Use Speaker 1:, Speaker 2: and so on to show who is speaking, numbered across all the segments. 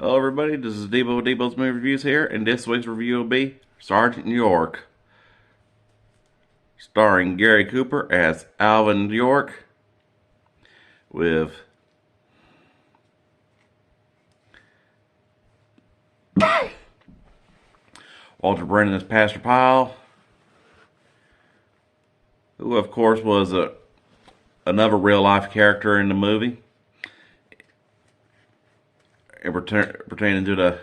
Speaker 1: Hello, everybody. This is Debo's Movie Reviews here, and this week's review will be Sergeant York, starring Gary Cooper as Alvin York, with Walter Brennan as Pastor Pyle, who, of course, was another real-life character in the movie, and pertaining to the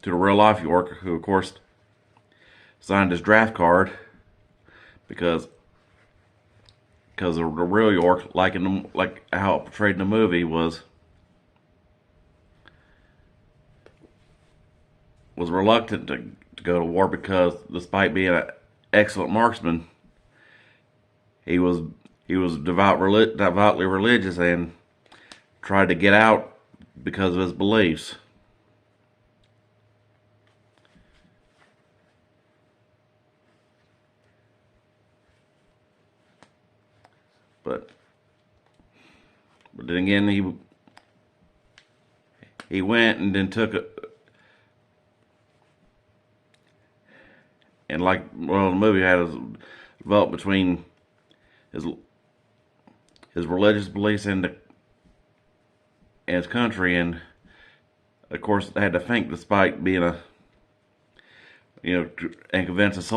Speaker 1: real-life York, who, of course, signed his draft card because of the real York, like how it portrayed in the movie, was reluctant to go to war because, despite being an excellent marksman, he was devoutly religious and tried to get out because of his beliefs. But then again, he went and then took it, and the movie had a develop between his religious beliefs and his country, and of course they had to think, despite being and convince his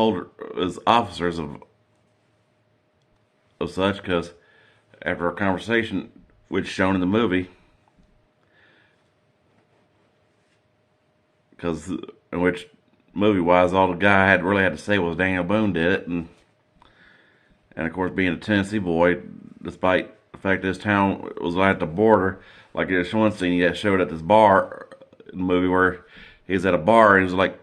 Speaker 1: officers of such, because after a conversation which shown in the movie, because in which movie-wise all the guy had to say was Daniel Boone did it, and of course, being a Tennessee boy, despite the fact that his town was at the border, like there's one scene he showed at this bar in the movie where he was at a bar and he was like,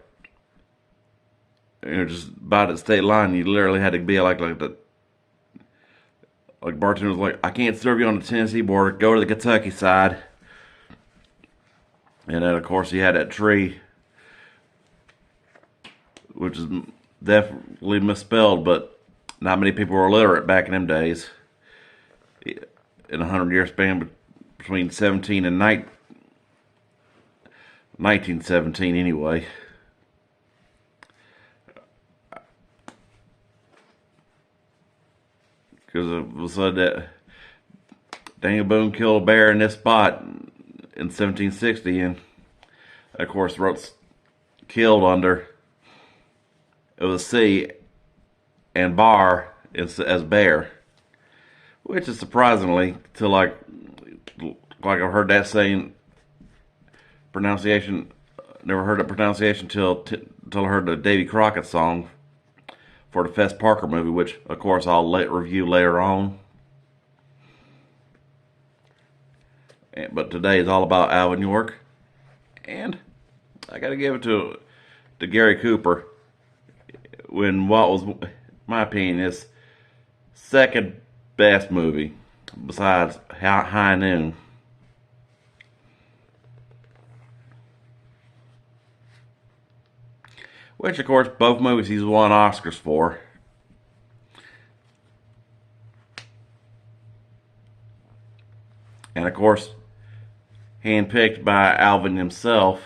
Speaker 1: just about at the state line. You literally had to be like bartender was like, I can't serve you on the Tennessee border. Go to the Kentucky side. And then, of course, he had that tree, which is definitely misspelled, but not many people were illiterate back in them days. In a 100-year span between 17 and 1917, anyway. Because it was said that Daniel Boone killed a bear in this spot in 1760, and of course wrote killed under it was C and bar as bear, which is surprisingly to like I've heard that saying pronunciation. Never heard that pronunciation till I heard the Davy Crockett song for the Fess Parker movie, which of course I'll review later on. But today is all about Alvin York, and I got to give it to Gary Cooper when what was, in my opinion, his second best movie besides High Noon. Which, of course, both movies he's won Oscars for. And, of course, handpicked by Alvin himself,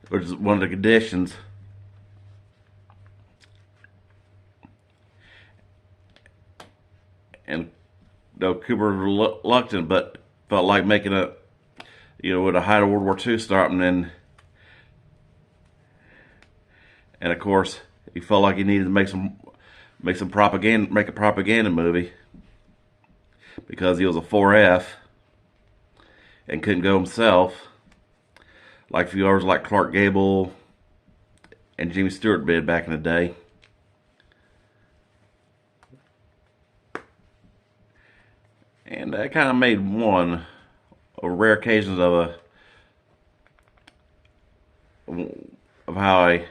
Speaker 1: which is one of the conditions. And though Cooper was reluctant, but felt like making with the height of World War II starting, and of course he felt like he needed to make a propaganda movie because he was a 4F and couldn't go himself, like a few others like Clark Gable and Jimmy Stewart did back in the day. And that kind of made one of rare occasions of how a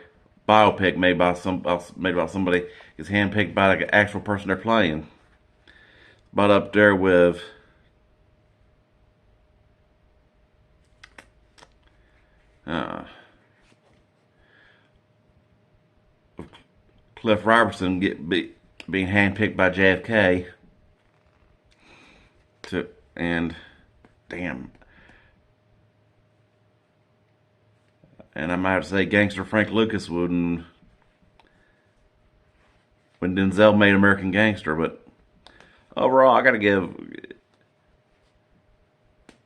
Speaker 1: biopic made about somebody is handpicked by like an actual person they're playing. But up there with Cliff Robertson being handpicked by JFK to, and damn, and I might have to say Gangster Frank Lucas when Denzel made American Gangster, but overall I gotta give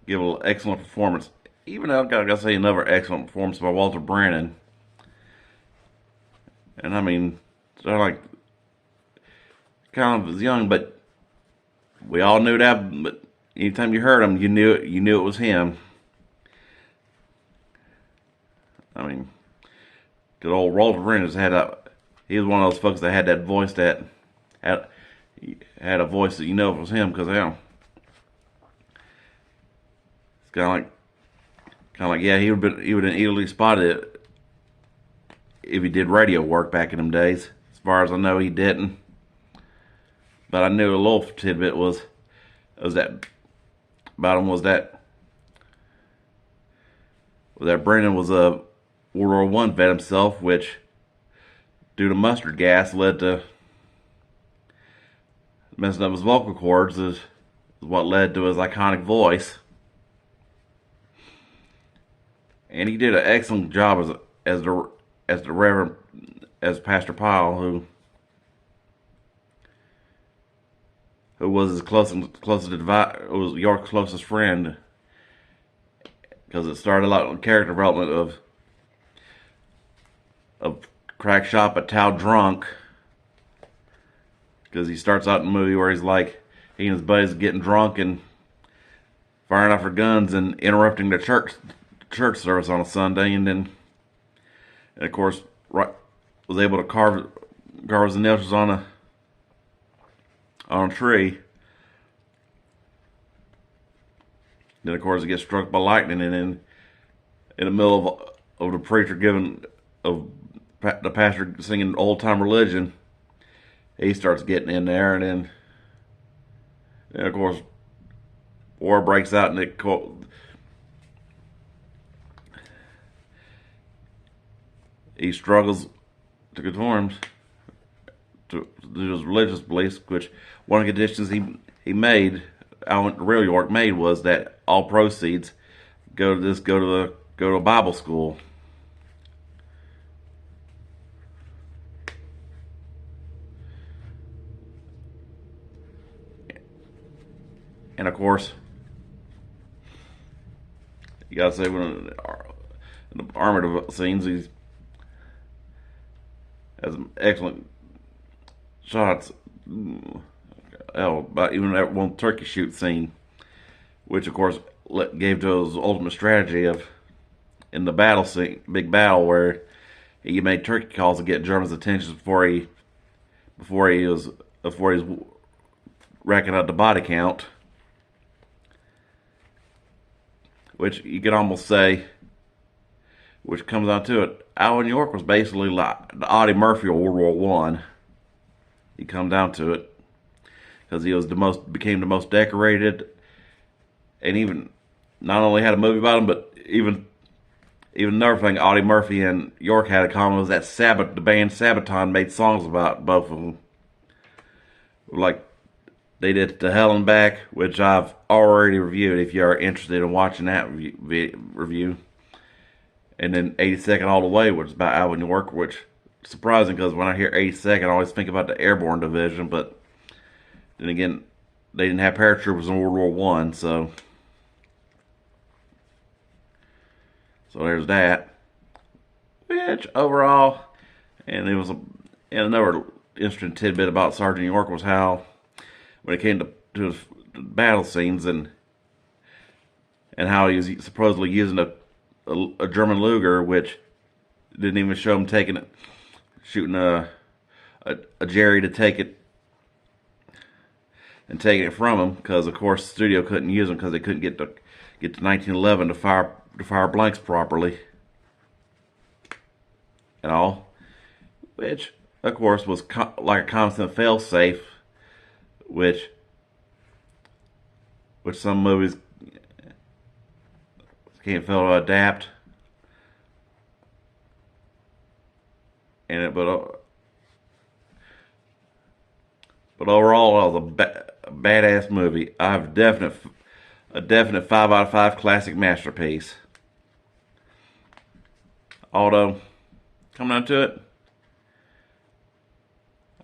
Speaker 1: an excellent performance. Even though I gotta say another excellent performance by Walter Brennan. And I mean, so like kind of was young, but we all knew that. But anytime you heard him, you knew it was him. I mean, good old Walter Brennan he was one of those folks that had that voice had had a voice that you know it was him because it's kind of like yeah, he would have been easily spotted if he did radio work back in them days. As far as I know, he didn't. But I knew a little tidbit was that about him was that Brennan was a World War One vet himself, which due to mustard gas led to messing up his vocal cords is what led to his iconic voice. And he did an excellent job as the Reverend as Pastor Powell, who was his closest advisor, was York's closest friend, because it started a lot of character development of crack shop at Tao drunk, because he starts out in the movie where he's like he and his buddies getting drunk and firing off their guns and interrupting the church service on a Sunday, and of course was able to carve his initials on a tree. Then of course he gets struck by lightning, and then in the middle of the preacher the pastor singing old time religion, he starts getting in there, and then of course war breaks out, and he struggles to conform to his religious beliefs, which one of the conditions he made, Real York made, was that all proceeds go to a Bible school. And of course, you gotta say, when in the armored scenes, he has excellent shots. But even that one turkey shoot scene, which of course gave to his ultimate strategy of in the battle scene, big battle, where he made turkey calls to get Germans' attention before he was racking up the body count. Which you could almost say, which comes down to it, Alvin York was basically like the Audie Murphy of World War One. He come down to it, because he became the most decorated, and even not only had a movie about him, but even another thing Audie Murphy and York had in common was that the band Sabaton made songs about both of them. Like they did To Hell and Back, which I've already reviewed if you are interested in watching that review. And then 82nd All the Way, which is about Alvin York, which is surprising because when I hear 82nd, I always think about the Airborne Division, but then again, they didn't have paratroopers in World War One, so there's that. Which overall, and another interesting tidbit about Sergeant York was how, when it came to his battle scenes and how he was supposedly using a German Luger, which didn't even show him shooting a Jerry to take it and taking it from him, because of course the studio couldn't use them because they couldn't get to 1911 to fire blanks properly and all, which of course was like a constant fail-safe, which some movies can't fail to adapt. But But overall, it was a badass movie. I have a definite 5 out of 5 classic masterpiece. Although, coming down to it,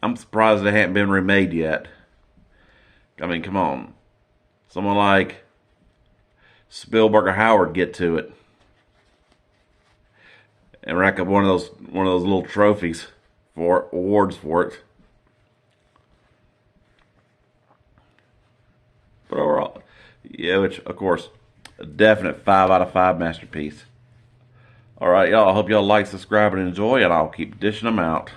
Speaker 1: I'm surprised it hadn't been remade yet. I mean, come on. Someone like Spielberg or Howard get to it and rack up one of those little trophies for awards for it. But overall, yeah, which of course, a definite 5 out of 5 masterpiece. All right, y'all. I hope y'all like, subscribe, and enjoy, and I'll keep dishing them out.